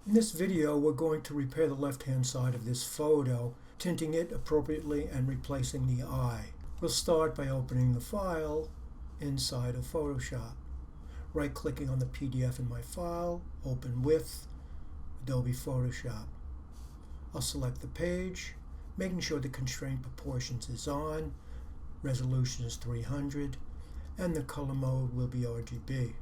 In this video, we're going to repair the left-hand side of this photo, tinting it appropriately and replacing the eye. We'll start by opening the file inside of Photoshop. Right-clicking on the PDF in my file, open with Adobe Photoshop. I'll select the page, making sure the constraint proportions is on, resolution is 300, and the color mode will be RGB.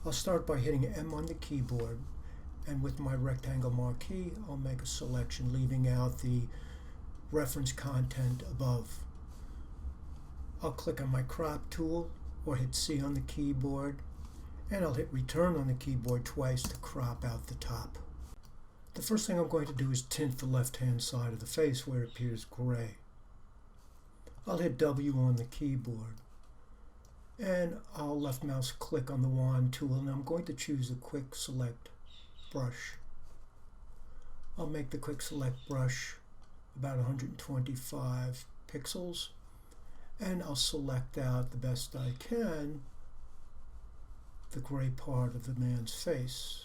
I'll start by hitting M on the keyboard, and with my rectangle marquee, I'll make a selection leaving out the reference content above. I'll click on my crop tool or hit C on the keyboard, and I'll hit return on the keyboard twice to crop out the top. The first thing I'm going to do is tint the left-hand side of the face where it appears gray. I'll hit W on the keyboard, and I'll left mouse click on the wand tool, and I'm going to choose the quick select brush. I'll make the quick select brush about 125 pixels, and I'll select out the best I can the gray part of the man's face.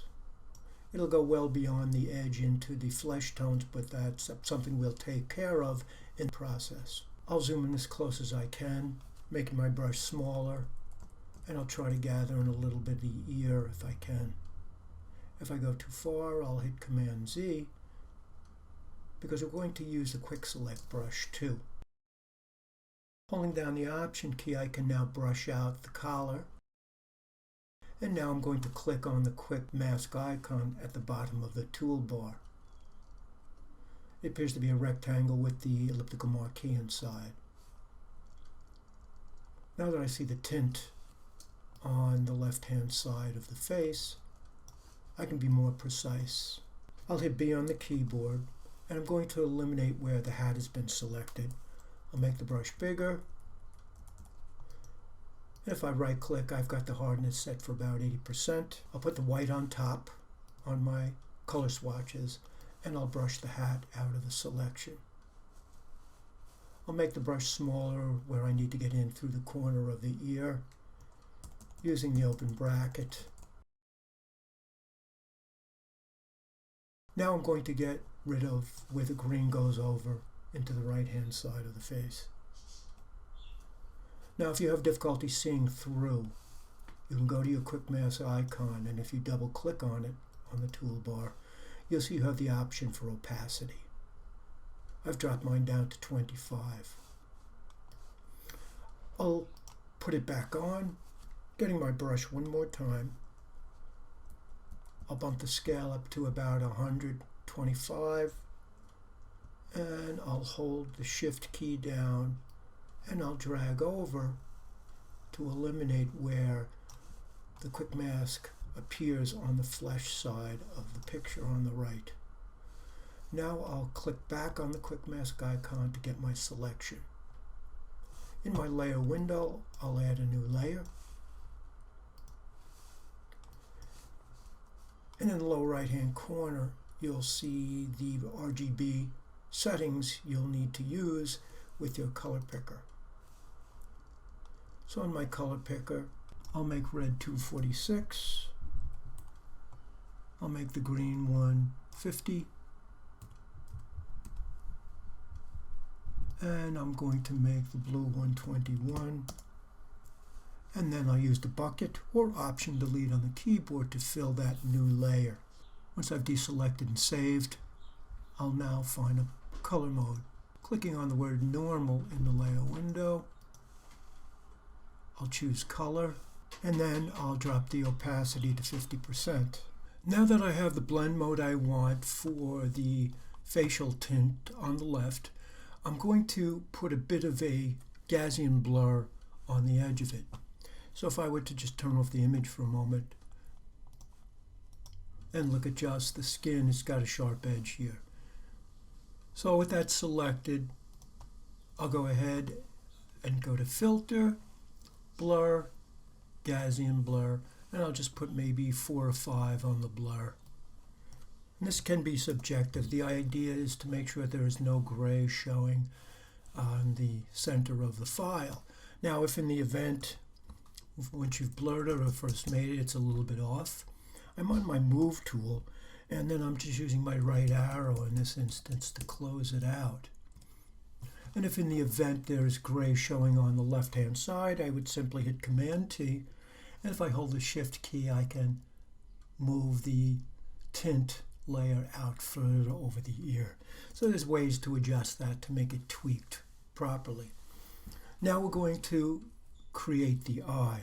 It'll go well beyond the edge into the flesh tones, but that's something we'll take care of in the process. I'll zoom in as close as I can, making my brush smaller, and I'll try to gather in a little bit of the ear if I can. If I go too far, I'll hit Command Z, because we're going to use the quick select brush too. Holding down the Option key, I can now brush out the collar. And now I'm going to click on the quick mask icon at the bottom of the toolbar. It appears to be a rectangle with the elliptical marquee inside. Now that I see the tint on the left-hand side of the face, I can be more precise. I'll hit B on the keyboard, and I'm going to eliminate where the hat has been selected. I'll make the brush bigger. And if I right-click, I've got the hardness set for about 80%. I'll put the white on top on my color swatches, and I'll brush the hat out of the selection. I'll make the brush smaller where I need to get in through the corner of the ear using the open bracket. Now I'm going to get rid of where the green goes over into the right-hand side of the face. Now, if you have difficulty seeing through, you can go to your quick mask icon, and if you double click on it on the toolbar, you'll see you have the option for opacity. I've dropped mine down to 25. I'll put it back on, getting my brush one more time. I'll bump the scale up to about 125, and I'll hold the Shift key down, and I'll drag over to eliminate where the quick mask appears on the flesh side of the picture on the right. Now I'll click back on the quick mask icon to get my selection. In my layer window, I'll add a new layer. And in the lower right-hand corner, you'll see the RGB settings you'll need to use with your color picker. So on my color picker, I'll make red 246. I'll make the green 150. And I'm going to make the blue 121. And then I'll use the bucket or Option Delete on the keyboard to fill that new layer. Once I've deselected and saved, I'll now find a color mode. Clicking on the word normal in the layer window, I'll choose color, and then I'll drop the opacity to 50%. Now that I have the blend mode I want for the facial tint on the left, I'm going to put a bit of a Gaussian blur on the edge of it. So if I were to just turn off the image for a moment and look at just the skin, it's got a sharp edge here. So with that selected, I'll go ahead and go to Filter, Blur, Gaussian Blur, and I'll just put maybe 4 or 5 on the blur. And this can be subjective. The idea is to make sure there is no gray showing on the center of the file. Now, if in the event, once you've blurred it or first made it, it's a little bit off, I'm on my move tool, and then I'm just using my right arrow in this instance to close it out. And if in the event there's gray showing on the left-hand side, I would simply hit Command-T, and if I hold the Shift key, I can move the tint layer out further over the ear. So there's ways to adjust that to make it tweaked properly. Now we're going to create the eye.